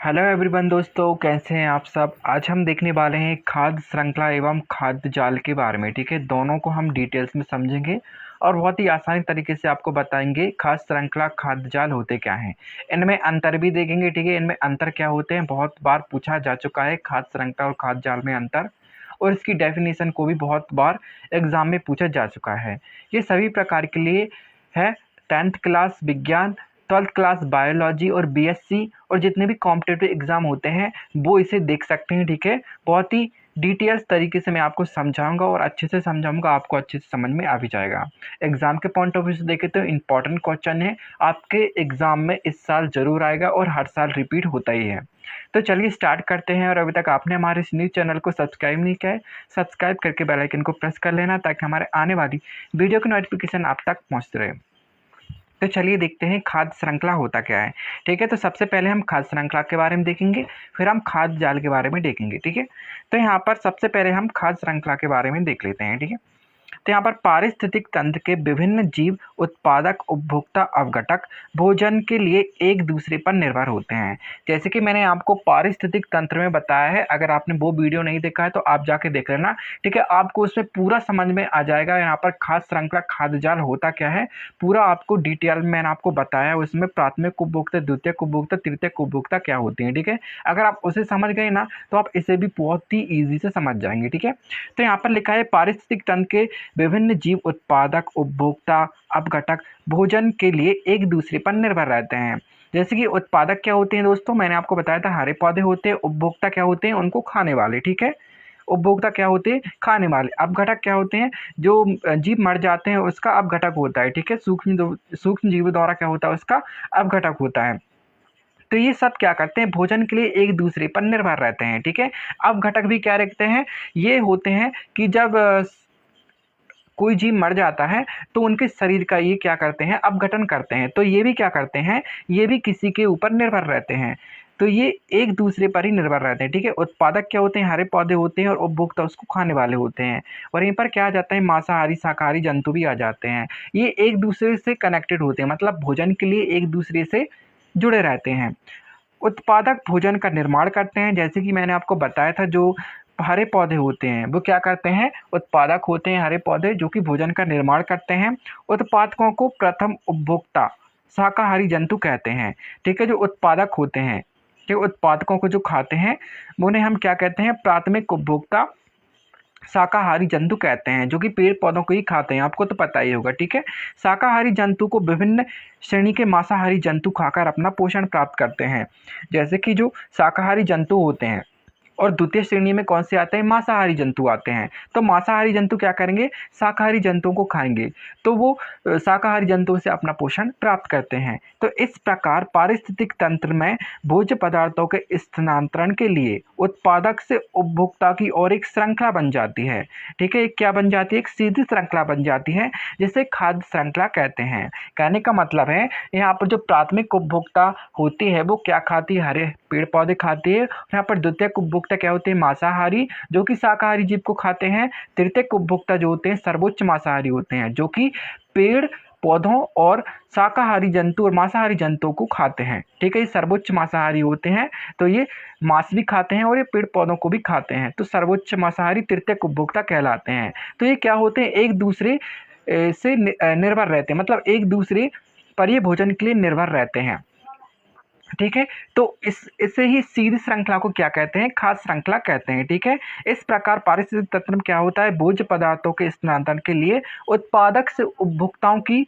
Hello everyone दोस्तों, कैसे हैं आप सब। आज हम देखने वाले हैं खाद्य श्रृंखला एवं खाद्य जाल के बारे में। ठीक है, दोनों को हम डिटेल्स में समझेंगे और बहुत ही आसानी तरीके से आपको बताएंगे खाद्य श्रृंखला खाद्य जाल होते क्या हैं। इनमें अंतर भी देखेंगे। ठीक है, इनमें अंतर क्या होते हैं, बहुत बार पूछा जा चुका है खाद्य श्रृंखला और खाद्य जाल में अंतर, और इसकी डेफिनेशन को भी बहुत बार एग्जाम में पूछा जा चुका है। ये सभी प्रकार के लिए है 10th क्लास विज्ञान, 12th क्लास बायोलॉजी और बीएससी और जितने भी कॉम्पिटिटिव एग्ज़ाम होते हैं वो इसे देख सकते हैं। ठीक है, बहुत ही डिटेल्स तरीके से मैं आपको समझाऊंगा और अच्छे से समझाऊंगा, आपको अच्छे से समझ में आ भी जाएगा। एग्ज़ाम के पॉइंट ऑफ व्यू से देखें तो इम्पॉर्टेंट क्वेश्चन है, आपके एग्ज़ाम में इस साल ज़रूर आएगा और हर साल रिपीट होता ही है। तो चलिए स्टार्ट करते हैं। और अभी तक आपने हमारे इस न्यूज़ चैनल को सब्सक्राइब नहीं किया है, सब्सक्राइब करके बेल आइकन को प्रेस कर लेना ताकि हमारे आने वाली वीडियो की नोटिफिकेशन आप तक पहुँचती रहे। तो चलिए देखते हैं खाद्य श्रृंखला होता क्या है। ठीक है, तो सबसे पहले हम खाद्य श्रृंखला के बारे में देखेंगे, फिर हम खाद्य जाल के बारे में देखेंगे। ठीक है, तो यहाँ पर सबसे पहले हम खाद्य श्रृंखला के बारे में देख लेते हैं। ठीक है, तो यहाँ पर पारिस्थितिक तंत्र के विभिन्न जीव उत्पादक, उपभोक्ता, अवघटक भोजन के लिए एक दूसरे पर निर्भर होते हैं। जैसे कि मैंने आपको पारिस्थितिक तंत्र में बताया है, अगर आपने वो वीडियो नहीं देखा है तो आप जाके देख लेना। ठीक है, आपको उसमें पूरा समझ में आ जाएगा यहाँ पर खाद्य श्रृंखला खाद्य जाल होता क्या है, पूरा आपको डिटेल में मैंने आपको बताया। उसमें प्राथमिक उपभोक्ता, द्वितीयक उपभोक्ता, तृतीयक उपभोक्ता क्या होते हैं। ठीक है, अगर आप उसे समझ गए ना तो आप इसे भी बहुत ही ईजी से समझ जाएंगे। ठीक है, तो यहाँ पर लिखा है पारिस्थितिक तंत्र के विभिन्न जीव उत्पादक, उपभोक्ता, अपघटक भोजन के लिए एक दूसरे पर निर्भर रहते हैं। जैसे कि उत्पादक क्या होते हैं दोस्तों, मैंने आपको बताया था हरे पौधे होते हैं। उपभोक्ता क्या होते हैं, उनको खाने वाले। ठीक है, उपभोक्ता क्या होते हैं, खाने वाले। अपघटक क्या होते हैं, जो जीव मर जाते हैं उसका अपघटक होता है। ठीक है, सूक्ष्म जीवों द्वारा क्या होता है, उसका अपघटक होता है। तो ये सब क्या करते हैं, भोजन के लिए एक दूसरे पर निर्भर रहते हैं। ठीक है, अपघटक भी क्या रखते हैं, ये होते हैं कि जब कोई जीव मर जाता है तो उनके शरीर का ये क्या करते हैं, अपघटन करते हैं। तो ये भी क्या करते हैं, ये भी किसी के ऊपर निर्भर रहते हैं। तो ये एक दूसरे पर ही निर्भर रहते हैं। ठीक है, उत्पादक क्या होते हैं, हरे पौधे होते हैं, और उपभोक्ता उसको खाने वाले होते हैं। और यहीं पर क्या आ जाता है, मांसाहारी शाकाहारी जंतु भी आ जाते हैं। ये एक दूसरे से कनेक्टेड होते हैं, मतलब भोजन के लिए एक दूसरे से जुड़े रहते हैं। उत्पादक भोजन का निर्माण करते हैं। जैसे कि मैंने आपको बताया था, जो हरे पौधे होते हैं वो क्या करते हैं, उत्पादक होते हैं हरे पौधे, जो कि भोजन का निर्माण करते हैं। उत्पादकों को प्रथम उपभोक्ता शाकाहारी जंतु कहते हैं। ठीक है, जो उत्पादक होते हैं, जो उत्पादकों को जो खाते हैं उन्हें हम क्या कहते हैं, प्राथमिक उपभोक्ता शाकाहारी जंतु कहते हैं, जो कि पेड़ पौधों को ही खाते हैं। आपको तो पता ही होगा। ठीक है, शाकाहारी जंतु को विभिन्न श्रेणी के मांसाहारी जंतु खाकर अपना पोषण प्राप्त करते हैं। जैसे कि जो शाकाहारी जंतु होते हैं, और द्वितीय श्रेणी में कौन से आते हैं, मांसाहारी जंतु आते हैं। तो मांसाहारी जंतु क्या करेंगे, शाकाहारी जंतुओं को खाएंगे, तो वो शाकाहारी जंतुओं से अपना पोषण प्राप्त करते हैं। तो इस प्रकार पारिस्थितिक तंत्र में भोज्य पदार्थों के स्थानांतरण के लिए उत्पादक से उपभोक्ता की ओर एक श्रृंखला बन जाती है। ठीक है, एक क्या बन जाती है, एक सीधी श्रृंखला बन जाती है, जिसे खाद्य श्रृंखला कहते हैं। कहने का मतलब है, यहाँ पर जो प्राथमिक उपभोक्ता होती है वो क्या खाती है, हरे पेड़ पौधे खाती है। यहाँ पर द्वितीयक उपभोक्ता क्या होते हैं, मांसाहारी, जो कि शाकाहारी जीव को खाते हैं। तृतीयक उपभोक्ता जो होते हैं सर्वोच्च मांसाहारी होते हैं, जो कि पेड़ पौधों और शाकाहारी जंतु और मांसाहारी जंतुओं को खाते हैं। ठीक है, ये सर्वोच्च मांसाहारी होते हैं, तो ये मांस भी खाते हैं और ये पेड़ पौधों को भी खाते हैं। तो सर्वोच्च मांसाहारी तृतीयक उपभोक्ता कहलाते हैं। तो ये क्या होते हैं, एक दूसरे से निर्भर रहते हैं, मतलब एक दूसरे पर ये भोजन के लिए निर्भर रहते हैं। ठीक है, तो इसे ही सीधी श्रृंखला को क्या कहते हैं, खाद्य श्रृंखला कहते हैं। ठीक है, इस प्रकार पारिस्थितिक तंत्र में क्या होता है, भोज्य पदार्थों के स्थानांतरण के लिए उत्पादक से उपभोक्ताओं की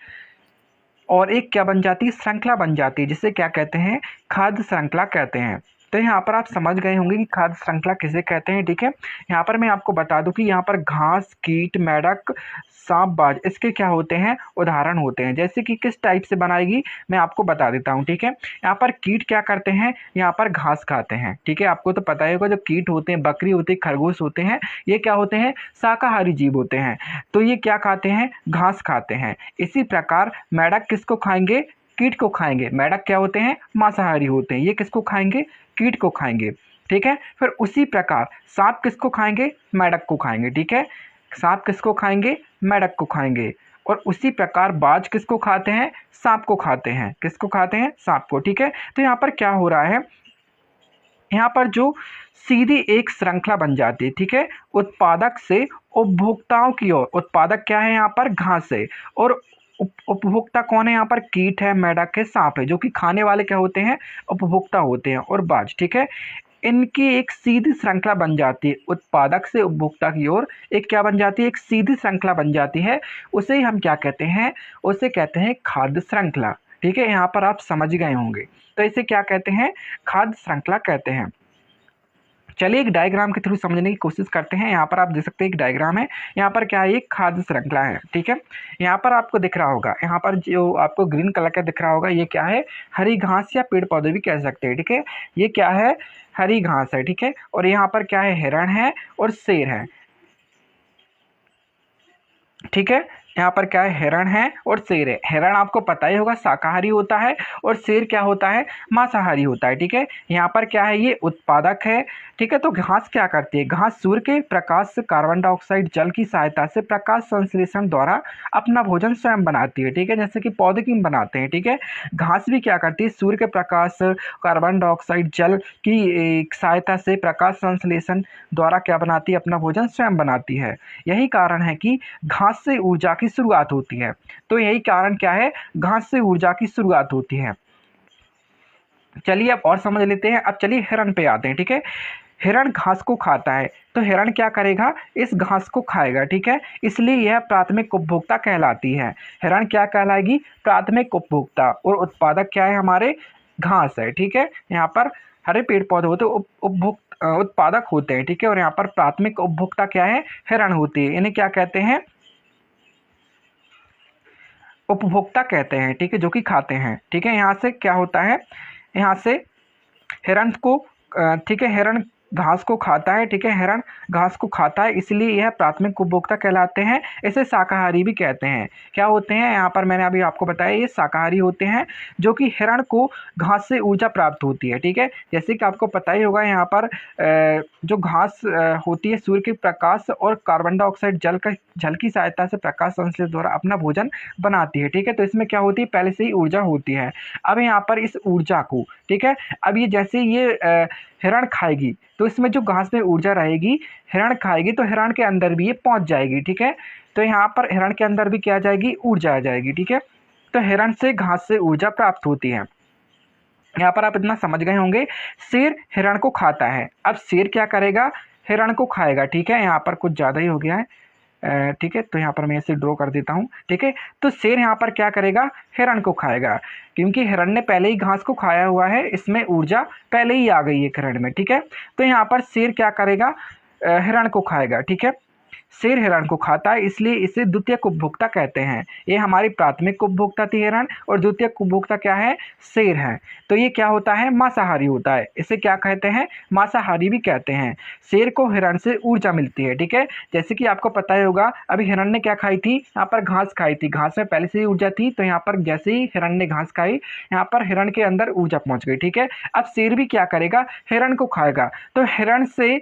और एक क्या बन जाती है, श्रृंखला बन जाती है, जिसे क्या कहते हैं, खाद्य श्रृंखला कहते हैं। तो यहाँ पर आप समझ गए होंगे कि खाद्य श्रृंखला किसे कहते हैं। ठीक है, यहाँ पर मैं आपको बता दूं कि यहाँ पर घास, कीट, मेढक, सांप, बाज इसके क्या होते हैं, उदाहरण होते हैं। जैसे कि किस टाइप से बनाएगी मैं आपको बता देता हूँ। ठीक है, यहाँ पर कीट क्या करते हैं, यहाँ पर घास खाते हैं। ठीक है, आपको तो पता ही होगा, जो कीट होते हैं, बकरी होती है, खरगोश होते हैं, ये क्या होते हैं, शाकाहारी जीव होते हैं। तो ये क्या खाते हैं, घास खाते हैं। इसी प्रकार मेढक किसको खाएंगे, कीट को खाएंगे। मेढक क्या होते हैं, मांसाहारी होते हैं, ये किसको खाएंगे, कीट को खाएंगे। ठीक है, फिर उसी प्रकार सांप किसको खाएंगे, मेढक को खाएंगे। ठीक है, सांप किसको खाएंगे, मेढक को खाएंगे। और उसी प्रकार बाज किसको खाते हैं, सांप को खाते हैं। किसको खाते हैं, सांप को। ठीक है, तो यहाँ पर क्या हो रहा है, यहाँ पर जो सीधी एक श्रृंखला बन जाती है, ठीक है, उत्पादक से उपभोक्ताओं की ओर। उत्पादक क्या है यहाँ पर? घास है। और उपभोक्ता कौन है यहाँ पर? कीट है, मेढक है, सांप है। जो कि खाने वाले क्या होते हैं? उपभोक्ता होते हैं, और बाज, ठीक है। इनकी एक सीधी श्रृंखला बन जाती है, उत्पादक से उपभोक्ता की ओर एक क्या बन जाती है? एक सीधी श्रृंखला बन जाती है। उसे ही हम क्या कहते हैं? उसे कहते हैं खाद्य श्रृंखला, ठीक है। यहाँ पर आप समझ गए होंगे। तो इसे क्या कहते हैं? खाद्य श्रृंखला कहते हैं। चलिए एक डायग्राम के थ्रू समझने की कोशिश करते हैं। यहाँ पर आप देख सकते हैं एक डायग्राम है। यहाँ पर क्या है? एक खाद्य श्रृंखला है, ठीक है। यहाँ पर आपको दिख रहा होगा, यहाँ पर जो आपको ग्रीन कलर का दिख रहा होगा, ये क्या है? हरी घास या पेड़ पौधे भी कह सकते हैं, ठीक है। ये क्या है? हरी घास है, ठीक है। और यहाँ पर क्या है? हिरण है और शेर है, ठीक है। यहाँ पर क्या है? हिरण है और शेर है। हिरण आपको पता ही होगा शाकाहारी होता है, और शेर क्या होता है? मांसाहारी होता है, ठीक है। यहाँ पर क्या है? ये उत्पादक है, ठीक है। तो घास क्या करती है? घास सूर्य के प्रकाश से कार्बन डाइऑक्साइड जल की सहायता से प्रकाश संश्लेषण द्वारा अपना भोजन स्वयं बनाती है, ठीक है। जैसे कि पौधे की बनाते हैं, ठीक है। घास भी क्या करती है? सूर्य के प्रकाश, कार्बन डाइऑक्साइड जल की सहायता से प्रकाश संश्लेषण द्वारा क्या बनाती है? अपना भोजन स्वयं बनाती है। यही कारण है कि घास से ऊर्जा की शुरुआत होती है। तो यही कारण क्या है? घास से ऊर्जा की शुरुआत होती है। चलिए अब और समझ लेते हैं। अब चलिए हिरण पे आते हैं, ठीक है। हिरण घास को खाता है, तो हिरण क्या करेगा? इस घास को खाएगा, ठीक है। इसलिए यह प्राथमिक उपभोक्ता कहलाती है। हिरण क्या कहलाएगी? प्राथमिक उपभोक्ता। और उत्पादक क्या है? हमारे घास है, ठीक है। यहाँ पर हरे पेड़ पौधे होते उत्पादक होते हैं, ठीक है। और यहाँ पर प्राथमिक उपभोक्ता क्या है? हिरण होती है। इन्हें क्या कहते हैं? उपभोक्ता कहते हैं, ठीक है, जो कि खाते हैं, ठीक है। यहाँ से क्या होता है? यहाँ से हिरण को ठीक है, हिरण घास को खाता है, ठीक है। हिरण घास को खाता है, इसलिए यह प्राथमिक उपभोक्ता कहलाते हैं। इसे शाकाहारी भी कहते हैं। क्या होते हैं? यहाँ पर मैंने अभी आपको बताया, ये शाकाहारी होते हैं, जो कि हिरण को घास से ऊर्जा प्राप्त होती है, ठीक है। जैसे कि आपको पता ही होगा, यहाँ पर जो घास होती है सूर्य के प्रकाश और कार्बन डाइऑक्साइड जल की सहायता से प्रकाश संश्लेषण द्वारा अपना भोजन बनाती है, ठीक है। तो इसमें क्या होती है? पहले से ही ऊर्जा होती है। अब यहाँ पर इस ऊर्जा को, ठीक है, अब ये जैसे ये हिरण खाएगी, तो इसमें जो घास में ऊर्जा रहेगी, हिरण खाएगी तो हिरण के अंदर भी ये पहुंच जाएगी, ठीक है। तो यहाँ पर हिरण के अंदर भी क्या आ जाएगी? ऊर्जा आ जाएगी, ठीक है। तो हिरण से घास से ऊर्जा प्राप्त होती है। यहाँ पर आप इतना समझ गए होंगे। शेर हिरण को खाता है। अब शेर क्या करेगा? हिरण को खाएगा, ठीक है। यहाँ पर कुछ ज़्यादा ही हो गया है, ठीक है। तो यहाँ पर मैं इसे ड्रॉ कर देता हूँ, ठीक है। तो शेर यहाँ पर क्या करेगा? हिरण को खाएगा, क्योंकि हिरण ने पहले ही घास को खाया हुआ है, इसमें ऊर्जा पहले ही आ गई है हिरण में, ठीक है। तो यहाँ पर शेर क्या करेगा? हिरण को खाएगा, ठीक है। शेर हिरण को खाता है, इसलिए इसे द्वितीयक उपभोक्ता कहते हैं। ये हमारी प्राथमिक उपभोक्ता थी हिरण, और द्वितीयक उपभोक्ता क्या है? शेर है। तो ये क्या होता है? मांसाहारी होता है। इसे क्या कहते हैं? मांसाहारी भी कहते हैं। शेर को हिरण से ऊर्जा मिलती है, ठीक है। जैसे कि आपको पता ही होगा, अभी हिरण ने क्या खाई थी? यहाँ पर घास खाई थी। घास में पहले से ही ऊर्जा थी, तो यहाँ पर जैसे ही हिरण ने घास खाई, यहाँ पर हिरण के अंदर ऊर्जा पहुंच गई, ठीक है। अब शेर भी क्या करेगा? हिरण को खाएगा, तो हिरण से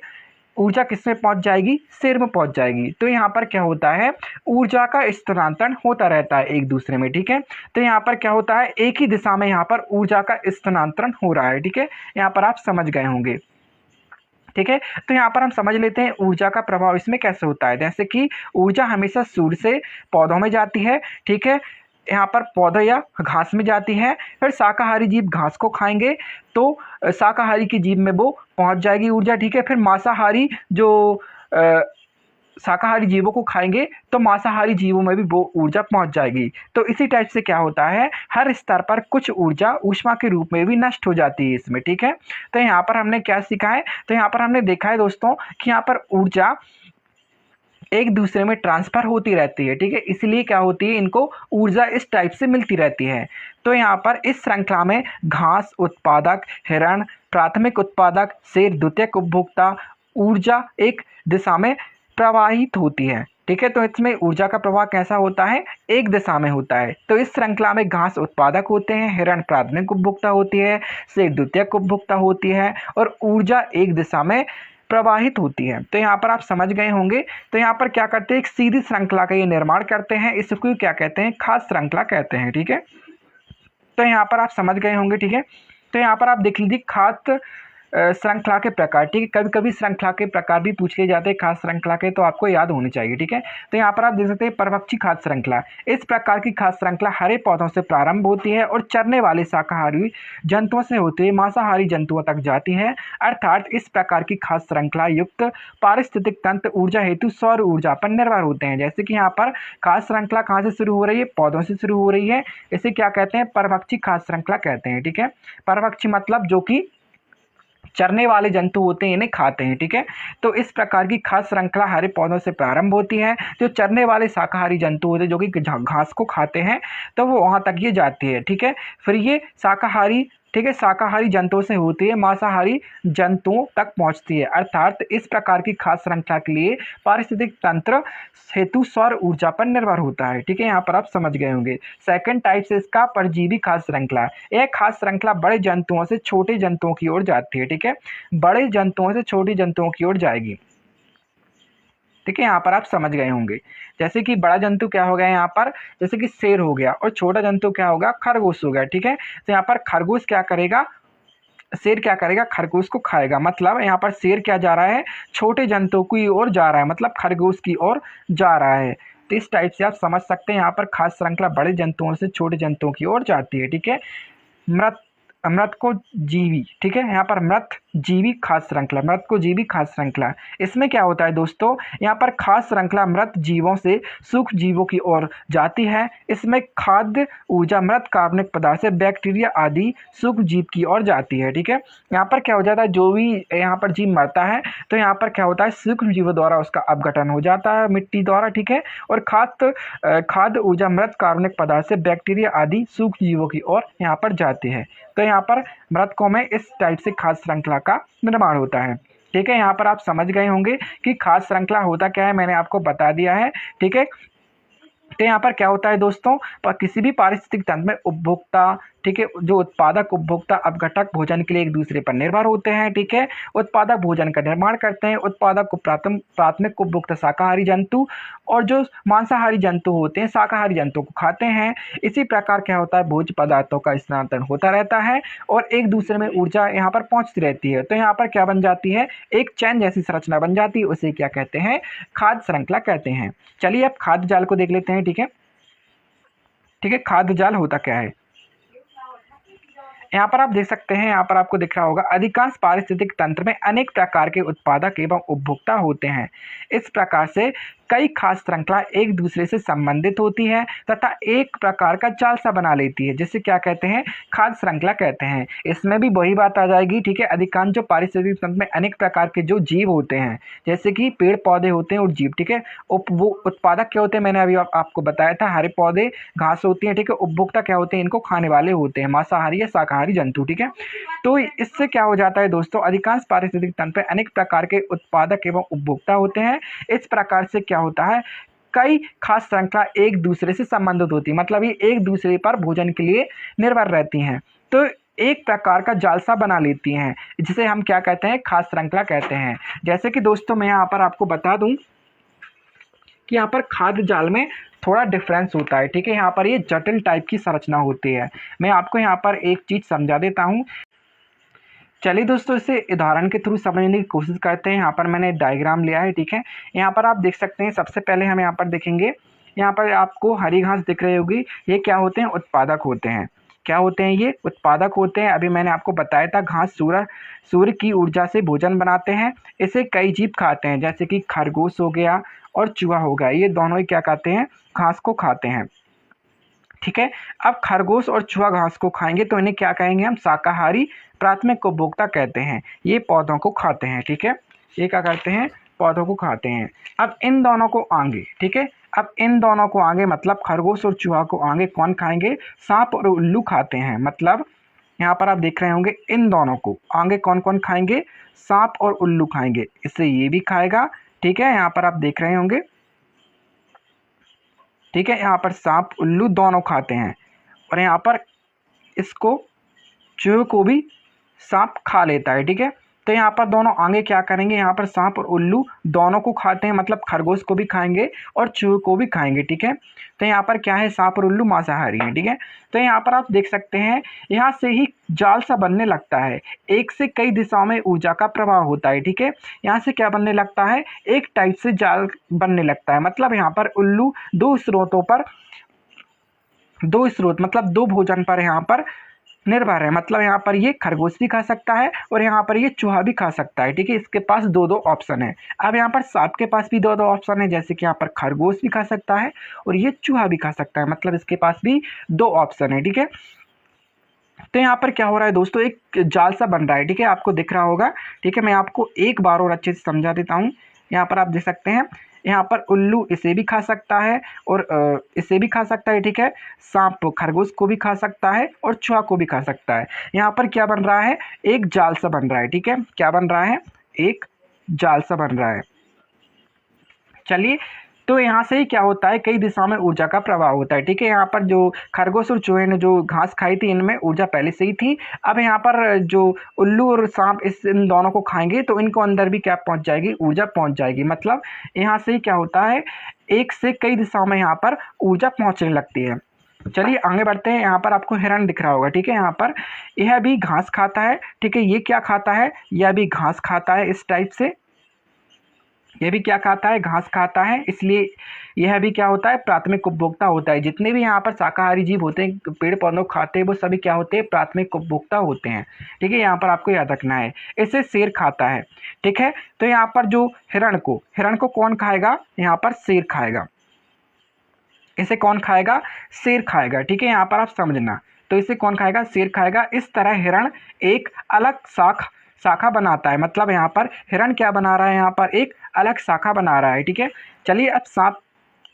ऊर्जा किसमें पहुंच जाएगी? शेर में पहुंच जाएगी। तो यहाँ पर क्या होता है? ऊर्जा का स्थानांतरण होता रहता है एक दूसरे में, ठीक है। तो यहाँ पर क्या होता है? एक ही दिशा में यहाँ पर ऊर्जा का स्थानांतरण हो रहा है, ठीक है। यहाँ पर आप समझ गए होंगे, ठीक है। तो यहाँ पर हम समझ लेते हैं ऊर्जा का प्रभाव इसमें कैसे होता है। जैसे कि ऊर्जा हमेशा सूर्य से पौधों में जाती है, ठीक है। यहाँ पर पौधे या घास में जाती है, फिर शाकाहारी जीव घास को खाएंगे तो शाकाहारी की जीभ में वो पहुँच जाएगी ऊर्जा, ठीक है। फिर मांसाहारी जो शाकाहारी जीवों को खाएंगे तो मांसाहारी जीवों में भी वो ऊर्जा पहुंच जाएगी। तो इसी टाइप से क्या होता है? हर स्तर पर कुछ ऊर्जा ऊष्मा के रूप में भी नष्ट हो जाती है इसमें, ठीक है। तो यहाँ पर हमने क्या सीखा है? तो यहाँ पर हमने देखा है दोस्तों कि यहाँ पर ऊर्जा एक दूसरे में ट्रांसफर होती रहती है, ठीक है। इसलिए क्या होती है? इनको ऊर्जा इस टाइप से मिलती रहती है। तो यहाँ पर इस श्रृंखला में घास उत्पादक, हिरण प्राथमिक उत्पादक, शेर द्वितीयक उपभोक्ता, ऊर्जा एक दिशा में प्रवाहित होती है, ठीक है। तो इसमें ऊर्जा का प्रवाह कैसा होता है? एक दिशा में होता है। तो इस श्रृंखला में घास उत्पादक होते हैं, हिरण प्राथमिक उपभोक्ता होती है, शेर द्वितीयक उपभोक्ता होती है, और ऊर्जा एक दिशा में प्रवाहित होती है। तो यहाँ पर आप समझ गए होंगे। तो यहाँ पर क्या करते हैं? एक सीधी श्रृंखला का ये निर्माण करते हैं। इसको क्या कहते हैं? खाद्य श्रृंखला कहते हैं, ठीक है। तो यहाँ पर आप समझ गए होंगे, ठीक है। तो यहाँ पर आप देख लीजिए, खाद्य श्रृंखला के प्रकार, ठीक है। कभी कभी श्रृंखला के प्रकार भी पूछे जाते हैं खाद्य श्रृंखला के, तो आपको याद होने चाहिए, ठीक है। तो यहाँ पर आप देख सकते हैं परभक्षी खाद्य श्रृंखला। इस प्रकार की खाद्य श्रृंखला हरे पौधों से प्रारंभ होती है और चरने वाले शाकाहारी जंतुओं से होते हुए मांसाहारी जंतुओं तक जाती है। अर्थात इस प्रकार की खाद्य श्रृंखला युक्त पारिस्थितिक तंत्र ऊर्जा हेतु सौर ऊर्जा पर निर्भर होते हैं। जैसे कि यहाँ पर खाद्य श्रृंखला कहाँ से शुरू हो रही है, पौधों से शुरू हो रही है। इसे क्या कहते हैं, परभक्षी खाद्य श्रृंखला कहते हैं, ठीक है। परभक्षी मतलब जो कि चरने वाले जंतु होते हैं, इन्हें खाते हैं, ठीक है। तो इस प्रकार की खाद्य श्रृंखला हरे पौधों से प्रारंभ होती है। जो चरने वाले शाकाहारी जंतु होते हैं जो कि घास को खाते हैं, तो वो वहां तक ये जाती है, ठीक है। फिर ये शाकाहारी, ठीक है, शाकाहारी जंतुओं से होती है मांसाहारी जंतुओं तक पहुंचती है। अर्थात इस प्रकार की खाद्य श्रृंखला के लिए पारिस्थितिक तंत्र हेतु सौर ऊर्जा पर निर्भर होता है, ठीक है। यहाँ पर आप समझ गए होंगे। सेकंड टाइप से इसका परजीवी खाद्य श्रृंखला। यह खाद्य श्रृंखला बड़े जंतुओं से छोटे जंतुओं की ओर जाती है, ठीक है। बड़े जंतुओं से छोटे जंतुओं की ओर जाएगी, ठीक है। यहाँ पर आप समझ गए होंगे। जैसे कि बड़ा जंतु क्या हो गया यहाँ पर, जैसे कि शेर हो गया, और छोटा जंतु क्या होगा, खरगोश हो गया, ठीक है। तो यहाँ पर खरगोश क्या करेगा, शेर क्या करेगा, खरगोश को खाएगा। मतलब यहाँ पर शेर क्या जा रहा है, छोटे जंतु की ओर जा रहा है, मतलब खरगोश की ओर जा रहा है। तो इस टाइप से आप समझ सकते हैं यहाँ पर खाद्य श्रृंखला बड़े जंतुओं से छोटे जंतुओं की ओर जाती है, ठीक है। मृत मृत को जीवी, ठीक है। यहाँ पर मृत जीवी खाद्य श्रृंखला, मृत को जीवी खाद्य श्रृंखला। इसमें क्या होता है दोस्तों, यहाँ पर खाद्य श्रृंखला मृत जीवों से सूक्ष्म जीवों की ओर जाती है। इसमें खाद्य ऊर्जा मृत कार्बनिक पदार्थ से बैक्टीरिया आदि सूक्ष्म जीव की ओर जाती है, ठीक है। यहाँ पर क्या हो जाता है, जो भी यहाँ पर जीव मरता है तो यहाँ पर क्या होता है, सूक्ष्म जीवों द्वारा उसका अपघटन हो जाता है मिट्टी द्वारा, ठीक है। और खाद्य ऊर्जा मृत कार्बनिक पदार्थ से बैक्टीरिया आदि सूक्ष्म जीवों की ओर यहाँ पर जाती है। तो यहाँ पर मृतकों में इस टाइप से खाद्य श्रृंखला का निर्माण होता है, ठीक है। यहाँ पर आप समझ गए होंगे कि खाद्य श्रृंखला होता क्या है, मैंने आपको बता दिया है, ठीक है। तो यहाँ पर क्या होता है दोस्तों, पर किसी भी पारिस्थितिक तंत्र में उपभोक्ता, ठीक है, जो उत्पादक उपभोक्ता अपघटक भोजन के लिए एक दूसरे पर निर्भर होते हैं, ठीक है। उत्पादक भोजन का निर्माण करते हैं। उत्पादक को प्राथमिक उपभोक्ता शाकाहारी जंतु, और जो मांसाहारी जंतु होते हैं शाकाहारी जंतु को खाते हैं। इसी प्रकार क्या होता है, भोज्य पदार्थों का स्थानांतरण होता रहता है और एक दूसरे में ऊर्जा यहाँ पर पहुँचती रहती है। तो यहाँ पर क्या बन जाती है, एक चैन जैसी संरचना बन जाती है, उसे क्या कहते हैं, खाद्य श्रृंखला कहते हैं। चलिए अब खाद्य जाल को देख लेते हैं, ठीक है। ठीक है, खाद्य जाल होता क्या है, यहाँ पर आप देख सकते हैं, यहाँ पर आपको दिख रहा होगा, अधिकांश पारिस्थितिक तंत्र में अनेक प्रकार के उत्पादक एवं उपभोक्ता होते हैं। इस प्रकार से कई खाद्य श्रृंखला एक दूसरे से संबंधित होती है तथा एक प्रकार का जाल सा बना लेती है, जिसे क्या कहते हैं, खाद्य श्रृंखला कहते हैं। इसमें भी वही बात आ जाएगी, ठीक है। अधिकांश जो पारिस्थितिक तंत्र में अनेक प्रकार के जो जीव होते हैं, जैसे कि पेड़ पौधे होते हैं और जीव, ठीक है। वो उत्पादक क्या होते हैं, मैंने अभी आपको बताया था, हरे पौधे घास होती है, ठीक है। उपभोक्ता क्या होते हैं, इनको खाने वाले होते हैं, मांसाहारी या शाकाहारी जंतु, ठीक है। तो इससे क्या हो जाता है दोस्तों, अधिकांश पारिस्थितिक तंत्र में अनेक प्रकार के उत्पादक एवं उपभोक्ता होते हैं। इस प्रकार से क्या होता है, कई खाद्य श्रृंखला एक दूसरे से संबंधित होती है, मतलब ये एक दूसरे पर भोजन के लिए निर्भर रहती हैं। तो एक प्रकार का जालसा बना लेती हैं, जिसे हम क्या कहते हैं, खाद्य श्रृंखला कहते हैं। जैसे कि दोस्तों मैं यहाँ पर आपको बता दूं कि यहाँ पर खाद्य जाल में थोड़ा डिफरेंस होता है, ठीक है। यहाँ पर ये जटिल टाइप की संरचना होती है। मैं आपको यहाँ पर एक चीज़ समझा देता हूँ। चलिए दोस्तों, इसे उदाहरण के थ्रू समझने की कोशिश करते हैं। यहाँ पर मैंने डायग्राम लिया है, ठीक है। यहाँ पर आप देख सकते हैं, सबसे पहले हम यहाँ पर देखेंगे, यहाँ पर आपको हरी घास दिख रही होगी। ये क्या होते हैं, उत्पादक होते हैं। क्या होते हैं, ये उत्पादक होते हैं। अभी मैंने आपको बताया था, घास सूर्य की ऊर्जा से भोजन बनाते हैं। इसे कई जीव खाते हैं, जैसे कि खरगोश हो गया और चूहा हो गया, ये दोनों ही क्या खाते हैं, घास को खाते हैं, ठीक है। अब खरगोश और चूहा घास को खाएंगे तो इन्हें क्या कहेंगे हम, शाकाहारी प्राथमिक उपभोक्ता कहते हैं। ये पौधों को खाते हैं, ठीक है। ये क्या करते हैं, पौधों को खाते हैं। अब इन दोनों को आगे, ठीक है, अब इन दोनों को आगे मतलब खरगोश और चूहा को आगे कौन खाएंगे, सांप और उल्लू खाते हैं। मतलब यहाँ पर आप देख रहे होंगे, इन दोनों को आगे कौन कौन खाएंगे, सांप और उल्लू खाएंगे। इससे ये भी खाएगा, ठीक है। यहाँ पर आप देख रहे होंगे, ठीक है, यहाँ पर सांप उल्लू दोनों खाते हैं। और यहाँ पर इसको चूहे को भी सांप खा लेता है, ठीक है। तो यहाँ पर दोनों आगे क्या करेंगे, यहाँ पर सांप और उल्लू दोनों को खाते हैं, मतलब खरगोश को भी खाएंगे और चूहे को भी खाएंगे, ठीक है। तो यहाँ पर क्या है, सांप और उल्लू मांसाहारी हैं, ठीक है। तो यहाँ पर आप देख सकते हैं, यहाँ से ही जाल सा बनने लगता है, एक से कई दिशाओं में ऊर्जा का प्रवाह होता है, ठीक है। यहाँ से क्या बनने लगता है, एक टाइप से जाल बनने लगता है, मतलब यहाँ पर उल्लू दो स्रोत मतलब दो भोजन पर यहाँ पर निर्भर है, मतलब यहाँ पर ये खरगोश भी खा सकता है और यहाँ पर ये चूहा भी खा सकता है, ठीक है। इसके पास दो दो ऑप्शन है। अब यहाँ पर सांप के पास भी दो दो ऑप्शन है, जैसे कि यहाँ पर खरगोश भी खा सकता है और ये चूहा भी खा सकता है, मतलब इसके पास भी दो ऑप्शन है, ठीक है। तो यहाँ पर क्या हो रहा है दोस्तों, एक जाल सा बन रहा है, ठीक है, आपको दिख रहा होगा, ठीक है। मैं आपको एक बार और अच्छे से समझा देता हूँ। यहाँ पर आप देख सकते हैं, यहाँ पर उल्लू इसे भी खा सकता है और इसे भी खा सकता है, ठीक है। सांप खरगोश को भी खा सकता है और चूहा को भी खा सकता है। यहाँ पर क्या बन रहा है, एक जाल सा बन रहा है, ठीक है। क्या बन रहा है, एक जाल सा बन रहा है। चलिए, तो यहाँ से ही क्या होता है, कई दिशाओं में ऊर्जा का प्रवाह होता है, ठीक है। यहाँ पर जो खरगोश और चूहे ने जो घास खाई थी, इनमें ऊर्जा पहले से ही थी। अब यहाँ पर जो उल्लू और सांप इन दोनों को खाएंगे तो इनको अंदर भी क्या पहुँच जाएगी, ऊर्जा पहुँच जाएगी। मतलब यहाँ से ही क्या होता है, एक से कई दिशाओं में यहाँ पर ऊर्जा पहुँचने लगती है। चलिए आगे बढ़ते हैं। यहाँ पर आपको हिरण दिख रहा होगा, ठीक है। यहाँ पर यह भी घास खाता है, ठीक है। ये क्या खाता है, यह भी घास खाता है, इस टाइप से यह भी क्या खाता है, घास खाता है। इसलिए यह भी क्या होता है, प्राथमिक उपभोक्ता होता है। जितने भी यहाँ पर शाकाहारी जीव होते हैं, पेड़ पौधों खाते हैं, वो सभी क्या होते हैं, प्राथमिक उपभोक्ता होते हैं, ठीक है। यहाँ पर आपको याद रखना है। इसे शेर खाता है, ठीक है। तो यहाँ पर जो हिरण को कौन खाएगा, यहाँ पर शेर खाएगा। इसे कौन खाएगा, शेर खाएगा, ठीक है। यहाँ पर आप समझना, तो इसे कौन खाएगा, शेर खाएगा। इस तरह हिरण एक अलग शाखा बनाता है, मतलब यहाँ पर हिरण क्या बना रहा है, यहाँ पर एक अलग शाखा बना रहा है, ठीक है। चलिए अब सांप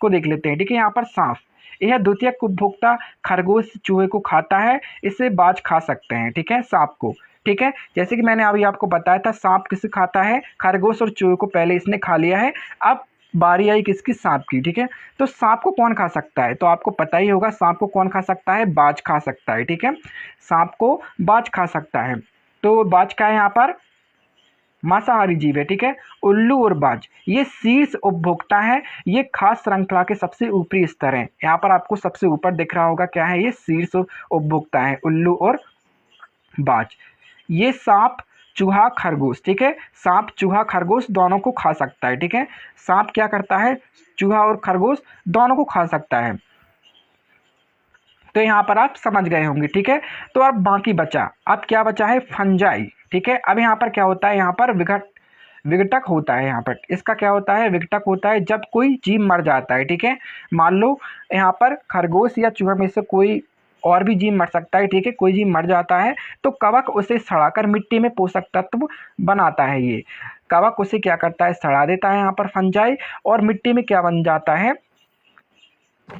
को देख लेते हैं, ठीक है। यहाँ पर सांप, यह द्वितीयक उपभोक्ता खरगोश चूहे को खाता है, इसे बाज खा सकते हैं, ठीक है, सांप को, ठीक है। जैसे कि मैंने अभी आपको बताया था, सांप किसे खाता है, खरगोश और चूहे को पहले इसने खा लिया है। अब बारी आई किसकी, सांप की, ठीक है। तो सांप को कौन खा सकता है, तो आपको पता ही होगा सांप को कौन खा सकता है, बाज खा सकता है, ठीक है। सांप को बाज खा सकता है। तो बाज का है, यहाँ पर मांसाहारी जीव है, ठीक है। उल्लू और बाज ये शीर्ष उपभोक्ता है, ये खास श्रृंखला के सबसे ऊपरी स्तर हैं। यहाँ पर आपको सबसे ऊपर दिख रहा होगा, क्या है, ये शीर्ष उपभोक्ता है, उल्लू और बाज। ये सांप चूहा खरगोश, ठीक है, सांप चूहा खरगोश दोनों को खा सकता है, ठीक है। सांप क्या करता है, चूहा और खरगोश दोनों को खा सकता है। तो यहाँ पर आप समझ गए होंगे, ठीक है। तो अब बाकी बचा, अब क्या बचा है, फंजाई, ठीक है। अब यहाँ पर क्या होता है, यहाँ पर विघटक होता है। यहाँ पर इसका क्या होता है, विघटक होता है जब कोई जीव मर जाता है, ठीक है। मान लो यहाँ पर खरगोश या चूहा में से कोई और भी जीव मर सकता है, ठीक है। कोई जीव मर जाता है तो कवक उसे सड़ाकर मिट्टी में पोषक तत्व बनाता है। ये कवक उसे क्या करता है, सड़ा देता है, यहाँ पर फंजाई, और मिट्टी में क्या बन जाता है,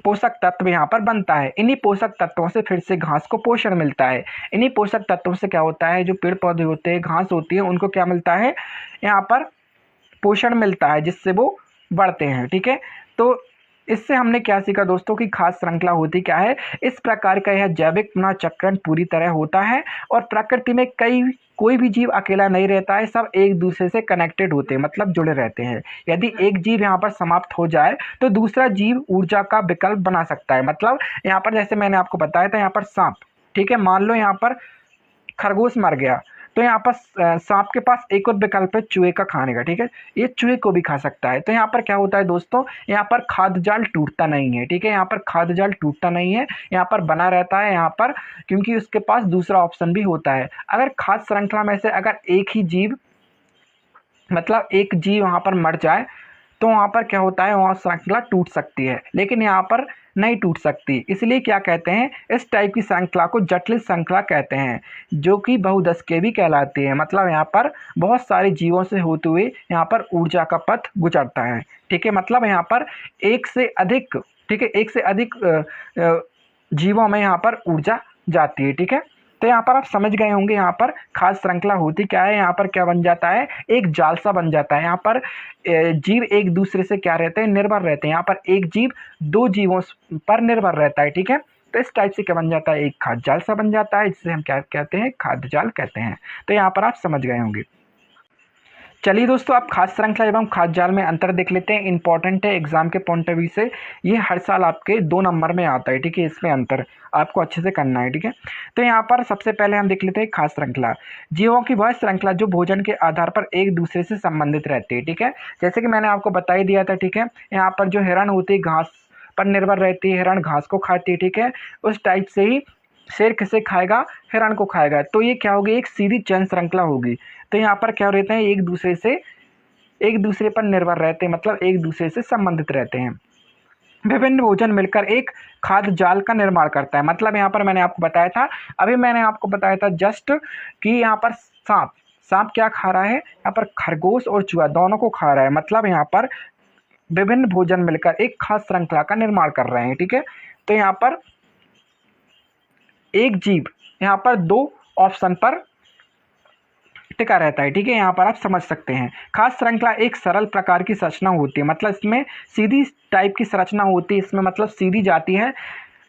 पोषक तत्व यहाँ पर बनता है। इन्हीं पोषक तत्वों से फिर से घास को पोषण मिलता है। इन्हीं पोषक तत्वों से क्या होता है, जो पेड़ पौधे होते हैं, घास होती है, उनको क्या मिलता है, यहाँ पर पोषण मिलता है, जिससे वो बढ़ते हैं, ठीक है। तो इससे हमने क्या सीखा दोस्तों की खास श्रृंखला होती क्या है, इस प्रकार का यह जैविक पुनर्चक्रण पूरी तरह होता है और प्रकृति में कोई भी जीव अकेला नहीं रहता है, सब एक दूसरे से कनेक्टेड होते हैं, मतलब जुड़े रहते हैं। यदि एक जीव यहाँ पर समाप्त हो जाए तो दूसरा जीव ऊर्जा का विकल्प बना सकता है। मतलब यहाँ पर जैसे मैंने आपको बताया था, यहाँ पर सांप, ठीक है, मान लो यहाँ पर खरगोश मर गया तो यहाँ पर सांप के पास एक और विकल्प है चूहे का खाने का, ठीक है, ये चूहे को भी खा सकता है। तो यहाँ पर क्या होता है दोस्तों, यहाँ पर खाद्य जाल टूटता नहीं है, ठीक है, यहाँ पर खाद्य जाल टूटता नहीं है, यहाँ पर बना रहता है, यहाँ पर, क्योंकि उसके पास दूसरा ऑप्शन भी होता है। अगर खाद्य श्रृंखला में से अगर एक ही जीव, मतलब एक जीव वहाँ पर मर जाए तो वहाँ पर क्या होता है, वहाँ श्रृंखला टूट सकती है, लेकिन यहाँ पर नहीं टूट सकती। इसलिए क्या कहते हैं, इस टाइप की श्रृंखला को जटिल श्रृंखला कहते हैं, जो कि बहुदशकीय भी कहलाती है। मतलब यहाँ पर बहुत सारे जीवों से होते हुए यहाँ पर ऊर्जा का पथ गुजरता है, ठीक है। मतलब यहाँ पर एक से अधिक, ठीक है, एक से अधिक जीवों में यहाँ पर ऊर्जा जाती है, ठीक है। तो यहाँ पर आप समझ गए होंगे, यहाँ पर खास श्रृंखला होती क्या है, यहाँ पर क्या बन जाता है, एक जाल सा बन जाता है। यहाँ पर जीव एक दूसरे से क्या रहते हैं, निर्भर रहते हैं। यहाँ पर एक जीव दो जीवों पर निर्भर रहता है, ठीक है। तो इस टाइप से क्या बन जाता है, एक खाद्य जाल सा बन जाता है, जिसे हम क्या कहते हैं, खाद्य जाल कहते हैं। तो यहाँ पर आप समझ गए होंगे। चलिए दोस्तों, आप खाद्य श्रृंखला एवं खाद्य जाल में अंतर देख लेते हैं। इंपॉर्टेंट है एग्जाम के पॉइंट ऑफ व्यू से, ये हर साल आपके 2 नंबर में आता है, ठीक है। इसमें अंतर आपको अच्छे से करना है, ठीक है। तो यहाँ पर सबसे पहले हम देख लेते हैं खाद्य श्रृंखला। जीवों की वह श्रृंखला जो भोजन के आधार पर एक दूसरे से संबंधित रहती है, ठीक है। जैसे कि मैंने आपको बता ही दिया था, ठीक है। यहाँ पर जो हिरण होती है घास पर निर्भर रहती है, हिरण घास को खाती है, ठीक है। उस टाइप से ही शेर किसे खाएगा, हिरण को खाएगा। तो ये क्या होगी, एक सीधी चयन श्रृंखला होगी। तो यहाँ पर क्या रहते हैं, एक दूसरे पर निर्भर रहते हैं, मतलब एक दूसरे से संबंधित रहते हैं। विभिन्न भोजन मिलकर एक खाद्य जाल का निर्माण करता है। मतलब यहाँ पर मैंने आपको बताया था, अभी मैंने आपको बताया था जस्ट कि यहाँ पर सांप क्या खा रहा है, यहाँ पर खरगोश और चूहा दोनों को खा रहा है। मतलब यहाँ पर विभिन्न भोजन मिलकर एक खाद्य श्रृंखला का निर्माण कर रहे हैं, ठीक है। तो यहाँ पर एक जीव यहाँ पर 2 ऑप्शन पर टिका रहता है, ठीक है। यहाँ पर आप समझ सकते हैं। खाद्य श्रृंखला एक सरल प्रकार की संरचना होती है, मतलब इसमें सीधी टाइप की संरचना होती है, इसमें मतलब सीधी जाती है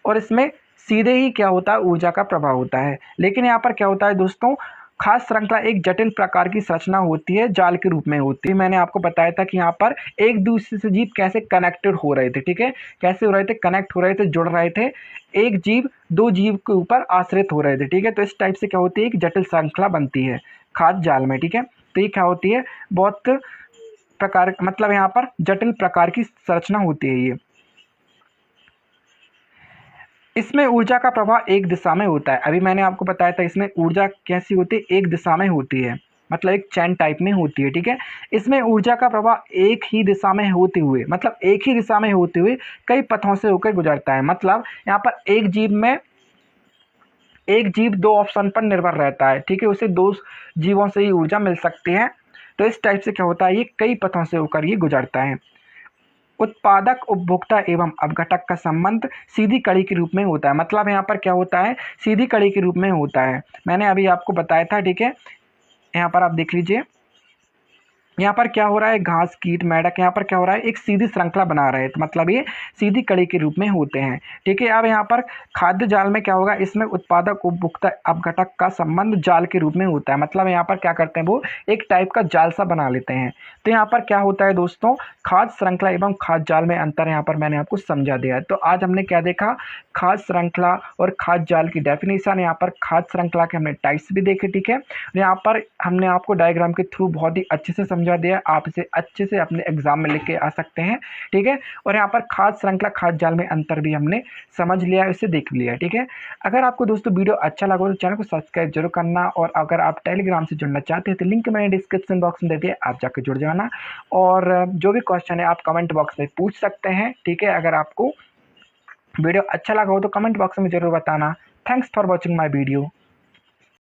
और इसमें सीधे ही क्या होता है, ऊर्जा का प्रभाव होता है। लेकिन यहाँ पर क्या होता है दोस्तों, खाद्य श्रृंखला एक जटिल प्रकार की संरचना होती है, जाल के रूप में होती है। मैंने आपको बताया था कि यहाँ पर एक दूसरे से जीव कैसे कनेक्टेड हो रहे थे, ठीक है। कैसे हो रहे थे, कनेक्ट हो रहे थे, जुड़ रहे थे। एक जीव 2 जीव के ऊपर आश्रित हो रहे थे, ठीक है। तो इस टाइप से क्या होती है, एक जटिल श्रृंखला बनती है खाद्य जाल में, ठीक है। तो ये क्या होती है, बहुत प्रकार, मतलब यहाँ पर जटिल प्रकार की संरचना होती है ये। इसमें ऊर्जा का प्रवाह एक दिशा में होता है। अभी मैंने आपको बताया था इसमें ऊर्जा कैसी होती है, एक दिशा में होती है, मतलब एक चैन टाइप में होती है, ठीक है। इसमें ऊर्जा का प्रवाह एक ही दिशा में होते हुए, मतलब एक ही दिशा में होते हुए कई पथों से होकर गुजरता है। मतलब यहाँ पर एक जीव 2 ऑप्शन पर निर्भर रहता है, ठीक है। उसे 2 जीवों से ही ऊर्जा मिल सकती है। तो इस टाइप से क्या होता है, ये कई पथों से होकर ये गुजरता है। उत्पादक, उपभोक्ता एवं अपघटक का संबंध सीधी कड़ी के रूप में होता है। मतलब यहाँ पर क्या होता है, सीधी कड़ी के रूप में होता है। मैंने अभी आपको बताया था, ठीक है। यहाँ पर आप देख लीजिए, यहाँ पर क्या हो रहा है, घास, कीट, मेढक, यहाँ पर क्या हो रहा है, एक सीधी श्रृंखला बना रहे हैं। तो मतलब ये सीधी कड़ी के रूप में होते हैं, ठीक है। अब यहाँ पर खाद्य जाल में क्या होगा, इसमें उत्पादक, उपभोक्ता, अपघटक का संबंध जाल के रूप में होता है। मतलब यहाँ पर क्या करते हैं, वो एक टाइप का जाल सा बना लेते हैं। तो यहाँ पर क्या होता है दोस्तों, खाद्य श्रृंखला एवं खाद्य जाल में अंतर यहाँ पर मैंने आपको समझा दिया है। तो आज हमने क्या देखा, खाद्य श्रृंखला और खाद्य जाल की डेफिनेशन। यहाँ पर खाद्य श्रृंखला के हमने टाइप्स भी देखे, ठीक है। यहाँ पर हमने आपको डायग्राम के थ्रू बहुत ही अच्छे से समझा दिया, आप इसे अच्छे से अपने एग्जाम में लिख के आ सकते हैं, ठीक है। और यहाँ पर खाद्य श्रृंखला खाद्य जाल में अंतर भी हमने समझ लिया, इसे देख लिया, ठीक है। अगर आपको दोस्तों वीडियो अच्छा लगा तो चैनल को सब्सक्राइब जरूर करना, और अगर आप टेलीग्राम से जुड़ना चाहते हैं तो लिंक मैंने डिस्क्रिप्शन बॉक्स में दे दिया, आप जाकर जुड़ जाना। और जो भी क्वेश्चन है आप कमेंट बॉक्स में पूछ सकते हैं, ठीक है। अगर आपको वीडियो अच्छा लगा हो तो कमेंट बॉक्स में जरूर बताना। Thanks for watching my video.